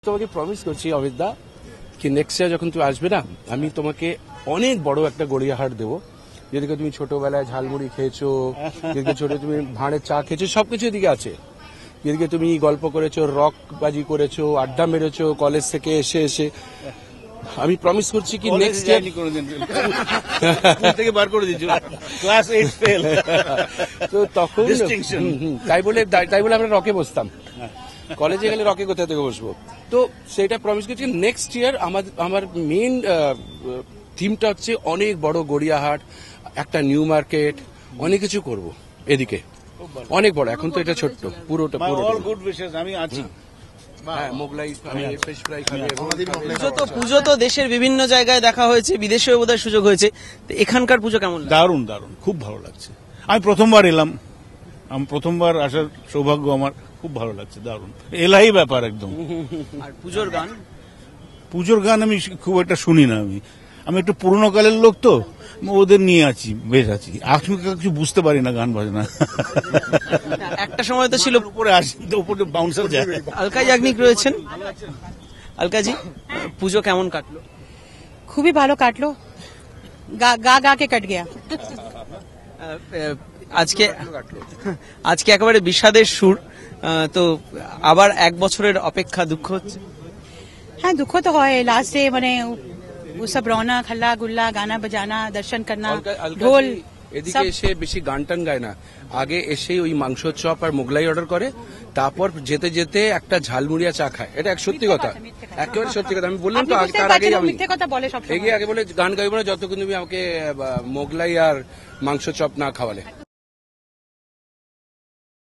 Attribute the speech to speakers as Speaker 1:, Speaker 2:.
Speaker 1: তোমাকে প্রমিস করছি অমিতদা কি নেক্সট ইয়ার যখন তুমি আসবে না আমি তোমাকে অনেক বড় একটা গড়িয়াহাট দেবো, যেদিকে তুমি ছোটবেলায় ঝালমুড়ি খেয়েছো, যেদিকে ছোট তুমি ভাঁড়ের চা খেয়েছো, সবকিছু এদিকে আছে। যেদিকে তুমি গল্প করেছো, রক বাজি করেছো, আড্ডা মেরেছো কলেজ থেকে এসে এসে, আমি প্রমিস করছি কি নেক্সট ইয়ার
Speaker 2: থেকে বার করে দিচ্ছি ক্লাস 8 ফেল
Speaker 1: তো তখন তাই বলে আমরা রকে বসতাম, কলেজে গেলে রকে কোথা থেকে বসবো। তো সেটা প্রমিস করছি নেক্সট ইয়ার আমার মেইন থিমটা হচ্ছে অনেক বড় গড়িয়াহাট, একটা নিউ মার্কেট, অনেক কিছু করব এদিকে, অনেক বড়। এখন তো এটা ছোট্ট, পুরোটা
Speaker 2: অল গুড উইশেস, আমি আছি।
Speaker 1: মোগলাই ফিশ ফ্রাই
Speaker 3: পুজো তো দেশের বিভিন্ন জায়গায় দেখা হয়েছে, বিদেশেও বোধহয় সুযোগ হয়েছে, তো এখানকার পুজো কেমন?
Speaker 2: দারুণ দারুণ, খুব ভালো লাগছে। আমি প্রথমবার এলাম, প্রথমবার আসার সৌভাগ্য আমার, খুব ভালো লাগছে, দারুণ এলাই ব্যাপার একদম।
Speaker 3: আর পুজোর গান?
Speaker 2: পুজোর গান আমি খুব একটা শুনি না, আমি একটু পুরোনো কালের লোক তো, ওদের নিয়ে আছি, বেশ আছি। আমি কিছু বুঝতে পারি না গান বাজনা।
Speaker 3: একটা সময় তো ছিল
Speaker 2: উপরে আসি তো, উপরে বাউন্সার যায়।
Speaker 3: আলকা ইয়াগনিক রয়েছেন। আলকাজি, পুজো কেমন কাটলো?
Speaker 4: খুবই ভালো কাটলো, গা গা কে কাট গিয়া।
Speaker 3: আজকে একেবারে বিষাদের সুর, তো আবার এক বছরের অপেক্ষা, দুঃখ হচ্ছে?
Speaker 4: হ্যাঁ, দুঃখ তো হয়। লাস্ট ডে মানে वो सब रौनक हल्ला गुल्ला गाना बजाना दर्शन करना ढोल।
Speaker 1: এদিকে এসে বেশি গান টান গায় না, আগে এসে ওই মাংস চপ আর মোগলাই অর্ডার করে, তারপর যেতে যেতে একটা ঝালমুড়িয়া চা খায়। এটা এক সত্যি কথা, একেবারে সত্যি কথা। আমি বললাম তো তার আগে
Speaker 4: মিথ্যে কথা বলে সব,
Speaker 1: এগিয়ে আগে বলে গান গাইবো না যতক্ষণ তুমি আমাকে মোগলাই আর মাংস চপ না খাওয়ালে।